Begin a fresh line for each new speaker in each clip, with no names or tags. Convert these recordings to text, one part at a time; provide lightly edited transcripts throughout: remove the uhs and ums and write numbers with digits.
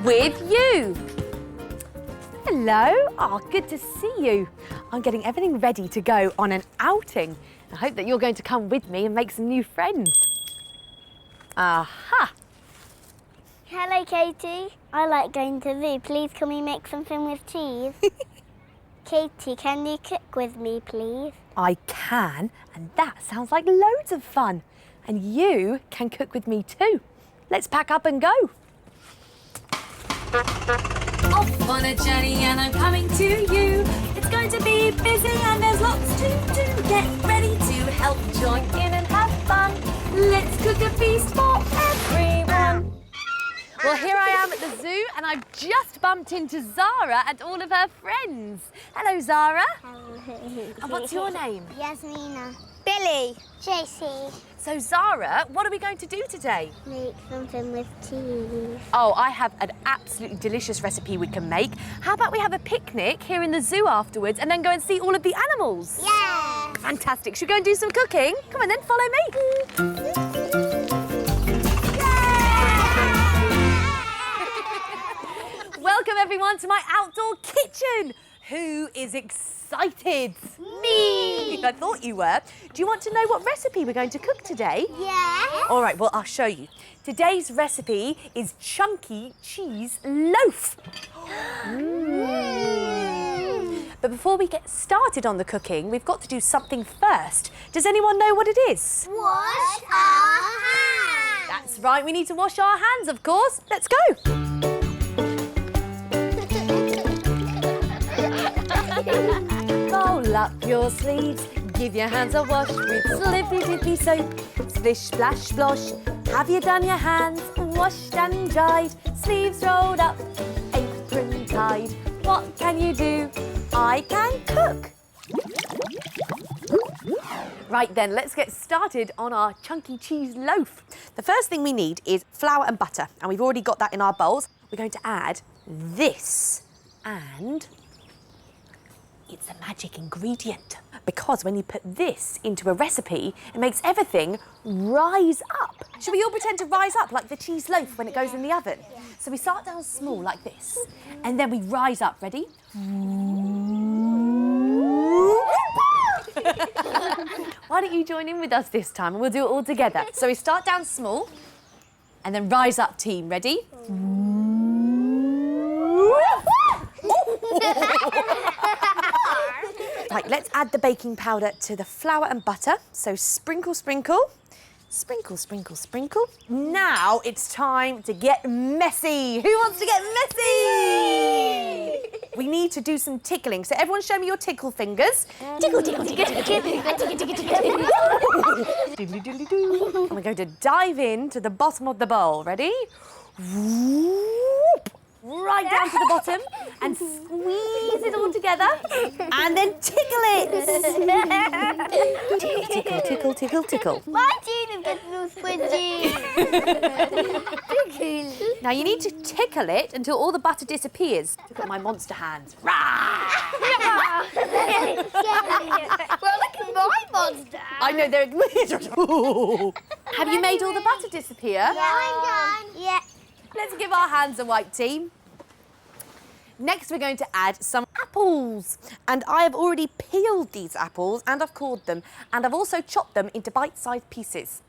with you. Hello. Oh, good to see you. I'm getting everything ready to go on an outing. I hope that you're going to come with me and make some new friends. Aha!
Hello, Katy. I like going to the zoo. Please, can we make something with cheese? Katy, can you cook with me, please?
I can, and that sounds like loads of fun. And you can cook with me too. Let's pack up and go. Off on a journey and I'm coming to you. It's going to be busy and there's lots to do. Get ready to help join in and have fun. Let's cook a feast for everyone. Well, here I am at the zoo and I've just bumped into Zara and all of her friends. Hello, Zara.
Hello.
And what's your name?
Yasmina. Billy. JC.
So, Zara, what are we going to do today?
Make something with cheese.
Oh, I have an absolutely delicious recipe we can make. How about we have a picnic here in the zoo afterwards and then go and see all of the animals?
Yeah.
Fantastic. Should we go and do some cooking? Come on then, follow me. Welcome everyone to my outdoor kitchen. Who is excited?
Me.
I thought you were. Do you want to know what recipe we're going to cook today?
Yeah.
All right, well, I'll show you. Today's recipe is chunky cheese loaf. But before we get started on the cooking, we've got to do something first. Does anyone know what it is?
Wash our hands.
That's right, we need to wash our hands, of course. Let's go. Roll up your sleeves, give your hands a wash with slippy dippy soap. Splish, splash, splosh, have you done your hands washed and dried? Sleeves rolled up, apron tied. What can you do? I can cook. Right then, let's get started on our chunky cheese loaf. The first thing we need is flour and butter, and we've already got that in our bowls. We're going to add this, and it's a magic ingredient because when you put this into a recipe, it makes everything rise up. Should we all pretend to rise up like the cheese loaf when it goes in the oven? Yeah. So we start down small like this, and then we rise up. Ready? Why don't you join in with us this time and we'll do it all together. So we start down small and then rise up, team. Ready? Right, let's add the baking powder to the flour and butter. So sprinkle, sprinkle, sprinkle, sprinkle, sprinkle. Now it's time to get messy. Who wants to get messy? We need to do some tickling. So everyone show me your tickle fingers. Tickle, tickle, tickle, tickle, tickle, tickle, tickle, tickle. Diddly, diddly, doo. And we're going to dive into the bottom of the bowl. Ready? Whoop. Right down to the bottom and squeeze it all together and then tickle it. Tickle, tickle, tickle, tickle, tickle.
My teeth get so squidgy.
Now you need to tickle it until all the butter disappears. Look at my monster hands.
Well, look at my monster.
I know they're. Have you made all the butter disappear?
Yeah, I'm done. Yeah.
Let's give our hands a wipe, team. Next, we're going to add some apples. And I have already peeled these apples and I've cored them. And I've also chopped them into bite-sized pieces.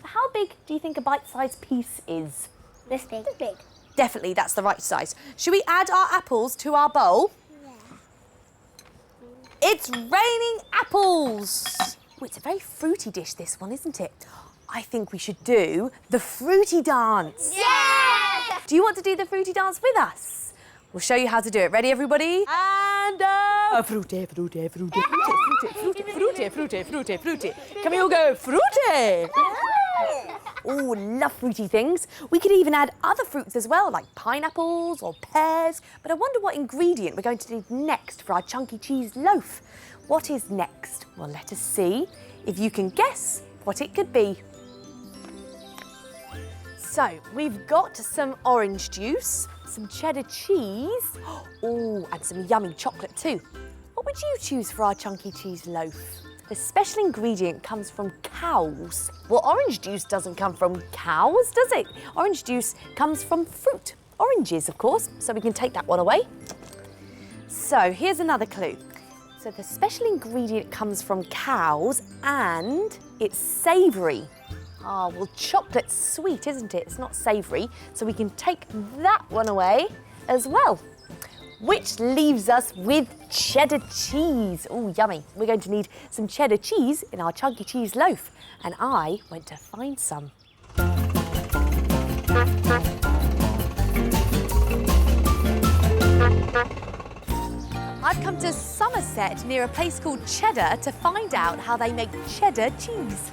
How big do you think a bite-sized piece is?
This big. This big.
Definitely, that's the right size. Should we add our apples to our bowl?
Yeah.
It's raining apples. Oh, it's a very fruity dish, this one, isn't it? I think we should do the fruity dance.
Yeah!
Do you want to do the fruity dance with us? We'll show you how to do it. Ready, everybody? And fruity, fruity, fruity, fruity, fruity, fruity, fruity, fruity, fruity. Can we all go fruity? Oh, love fruity things. We could even add other fruits as well, like pineapples or pears. But I wonder what ingredient we're going to need next for our chunky cheese loaf. What is next? Well, let us see if you can guess what it could be. So, we've got some orange juice, some cheddar cheese, oh, and some yummy chocolate too. What would you choose for our chunky cheese loaf? The special ingredient comes from cows. Well, orange juice doesn't come from cows, does it? Orange juice comes from fruit. oranges, of course, so we can take that one away. So here's another clue. So the special ingredient comes from cows and it's savoury. Ah, well, chocolate's sweet, isn't it? It's not savoury, so we can take that one away as well. Which leaves us with cheddar cheese. Oh, yummy. We're going to need some cheddar cheese in our chunky cheese loaf, and I went to find some. I've come to Somerset near a place called Cheddar to find out how they make cheddar cheese.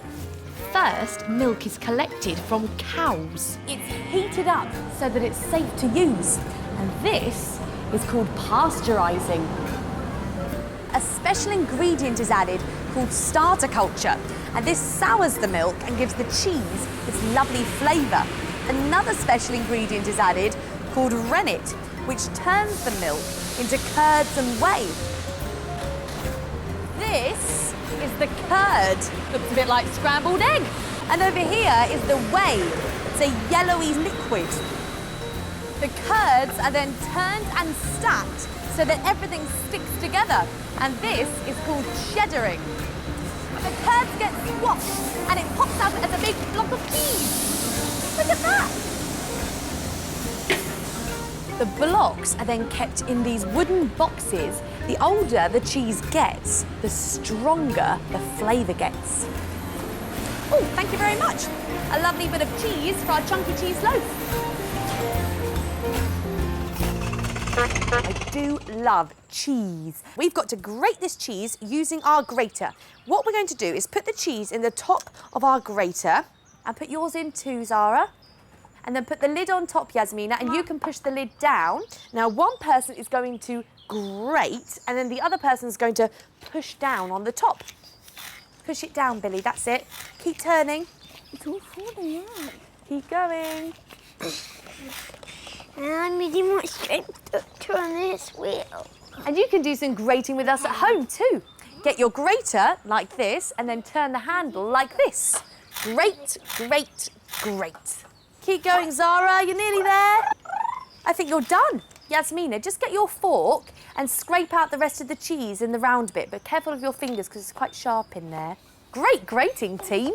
First, milk is collected from cows. It's heated up so that it's safe to use. And this is called pasteurising. A special ingredient is added called starter culture, and this sours the milk and gives the cheese its lovely flavour. Another special ingredient is added called rennet, which turns the milk into curds and whey. This is the curd. Looks a bit like scrambled egg. And over here is the whey. It's a yellowy liquid. The curds are then turned and stacked so that everything sticks together. And this is called cheddaring. The curds get squashed and it pops out as a big block of cheese. Look at that. The blocks are then kept in these wooden boxes. The older the cheese gets, the stronger the flavour gets. Oh, thank you very much. A lovely bit of cheese for our chunky cheese loaf. I do love cheese. We've got to grate this cheese using our grater. What we're going to do is put the cheese in the top of our grater and put yours in too, Zara. And then put the lid on top, Yasmina, and you can push the lid down. Now, one person is going to grate, and then the other person is going to push down on the top. Push it down, Billy, that's it. Keep turning.
It's all falling out.
Keep going.
And I'm really much strength to turn this wheel.
And you can do some grating with us at home too. Get your grater like this, and then turn the handle like this. Grate, grate, grate. Keep going, Zara, you're nearly there. I think you're done. Yasmina, just get your fork and scrape out the rest of the cheese in the round bit, but careful of your fingers because it's quite sharp in there. Great grating, team.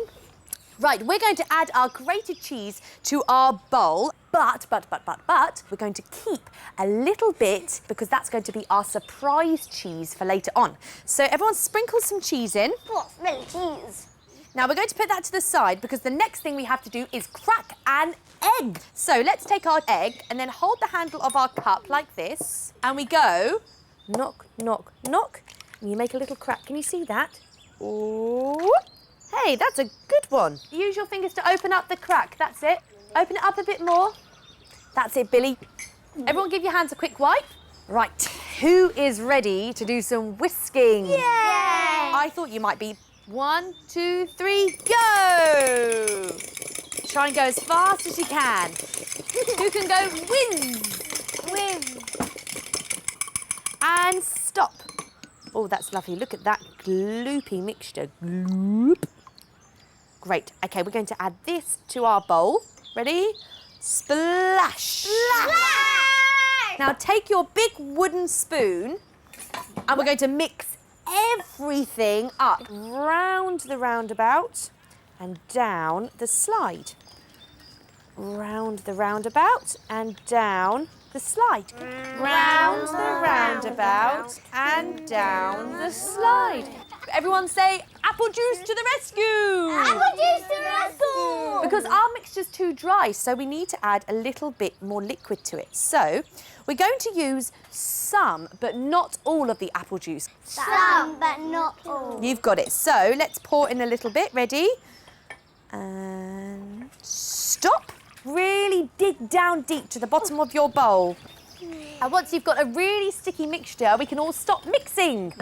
Right, we're going to add our grated cheese to our bowl, but we're going to keep a little bit because that's going to be our surprise cheese for later on. So everyone sprinkle some cheese in.
Oh, smelly cheese.
Now we're going to put that to the side because the next thing we have to do is crack an egg. So let's take our egg and then hold the handle of our cup like this. And we go knock, knock, knock. And you make a little crack. Can you see that? Ooh. Hey, that's a good one. Use your fingers to open up the crack. That's it. Open it up a bit more. That's it, Billy. Everyone give your hands a quick wipe. Right, who is ready to do some whisking?
Yay!
I thought you might be. 1, 2, 3, go! Try and go as fast as you can. Who can go whiz? Whiz. And stop. Oh, that's lovely. Look at that gloopy mixture. Gloop. Great. OK, we're going to add this to our bowl. Ready? Splash. Splash! Now take your big wooden spoon and we're going to mix everything up round the roundabout and down the slide. Round the roundabout and down the slide. Round the roundabout and down the slide. Everyone say, apple juice to the rescue!
Apple juice to the rescue!
Because our mixture's too dry, so we need to add a little bit more liquid to it. So we're going to use some, but not all of the apple juice.
Some, but not all.
You've got it. So let's pour in a little bit. Ready? And stop. Really dig down deep to the bottom of your bowl. And once you've got a really sticky mixture, we can all stop mixing.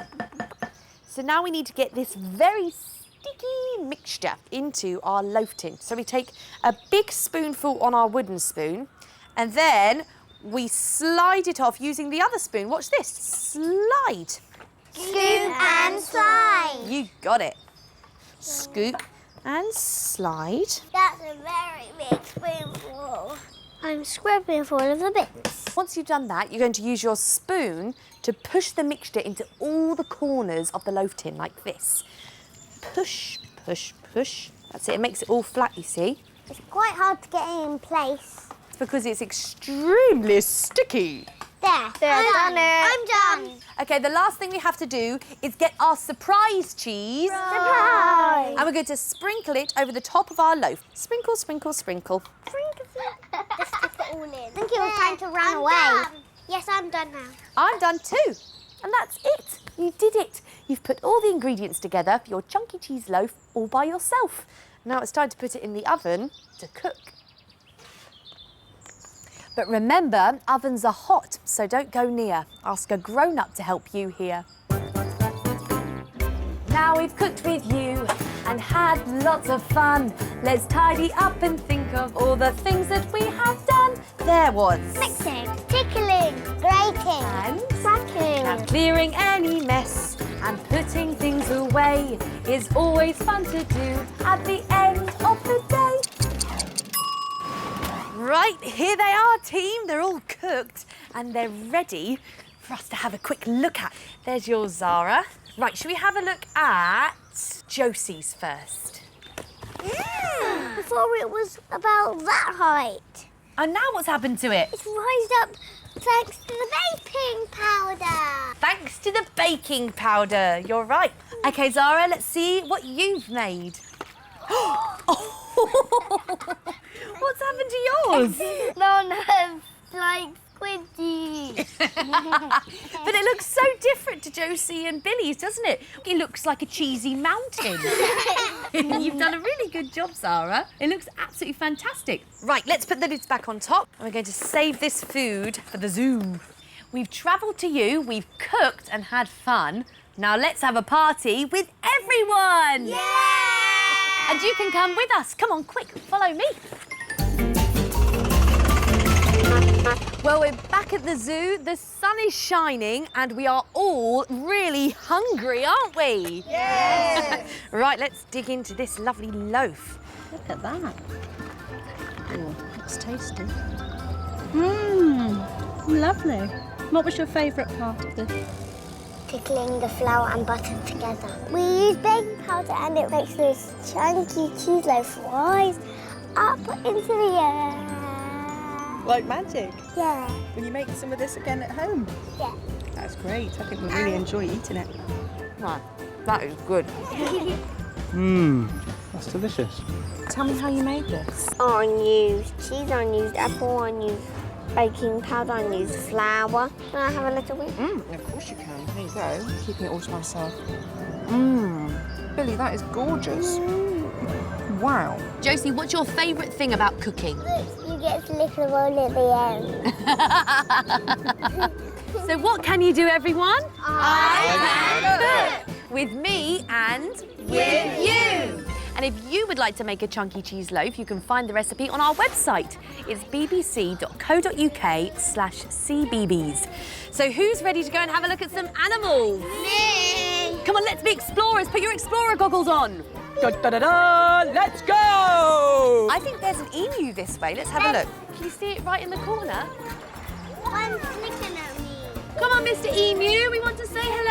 So now we need to get this very sticky mixture into our loaf tin. So we take a big spoonful on our wooden spoon and then we slide it off using the other spoon. Watch this. Slide.
Scoop and slide.
You got it. Scoop and slide.
That's a very big spoonful. I'm scrubbing off all of the bits.
Once you've done that, you're going to use your spoon to push the mixture into all the corners of the loaf tin like this. Push, push, push. That's it. It makes it all flat, you see.
It's quite hard to get it in place.
It's because it's extremely sticky.
There. I'm done.
Okay, the last thing we have to do is get our surprise cheese.
Surprise!
And we're going to sprinkle it over the top of our loaf. Sprinkle, sprinkle, sprinkle.
Just stick it all in. I think it was time to run away. Yes, I'm done now.
I'm done too. And that's it. You did it. You've put all the ingredients together for your chunky cheese loaf all by yourself. Now it's time to put it in the oven to cook. But remember, ovens are hot, so don't go near. Ask a grown-up to help you here. Now we've cooked with you and had lots of fun. Let's tidy up and think of all the things that we have done. There was
Mixing, tickling, grating,
and
cracking.
now clearing any mess and putting things away is always fun to do at the end of the day. Right, here they are, team. They're all cooked and they're ready for us to have a quick look at. There's yours, Zara. Right, should we have a look at Josie's first?
Yeah. Before it was about that height.
And now what's happened to it?
It's rised up thanks to the baking powder.
Thanks to the baking powder. You're right. OK, Zara, let's see what you've made. What's happened to yours?
No, it's like squidgy.
But it looks so different to Josie and Billy's, doesn't it? It looks like a cheesy mountain. You've done a really good job, Zara. It looks absolutely fantastic. Right, let's put the lids back on top. And we're going to save this food for the zoo. We've travelled to you, we've cooked and had fun. Now let's have a party with everyone!
Yeah!
And you can come with us. Come on, quick, follow me. Well, we're back at the zoo. The sun is shining and we are all really hungry, aren't we?
Yes!
Right, let's dig into this lovely loaf.
Look at that. Oh, looks tasty. Mmm, lovely. What was your favourite part of this?
Tickling the flour and butter together. We use baking powder and it makes this chunky cheese loaf rise up into the air.
Like magic.
Yeah.
Will you make some of this again at home?
Yeah.
That's great. I think we'll really enjoy eating it.
Right, that is good.
Mmm, that's delicious.
Tell me how you made this.
Unused cheese, unused apple, unused baking powder, unused flour. Can I have a little bit?
Of course you can. Here you go. Keeping it all to myself. Mmm. Billy, that is gorgeous. Wow.
Josie, what's your favourite thing about cooking?
You get to lick the roll at the end.
So what can you do, everyone?
I
can cook! With me and with you! And if you would like to make a chunky cheese loaf, you can find the recipe on our website. It's bbc.co.uk/cbbs. So who's ready to go and have a look at some animals?
Me!
Come on, let's be explorers. Put your explorer goggles on.
Da-da-da-da! Let's go!
I think there's an emu this way. Let's have a look. Can you see it right in the corner?
One's looking at me.
Come on, Mr. Emu. We want to say hello.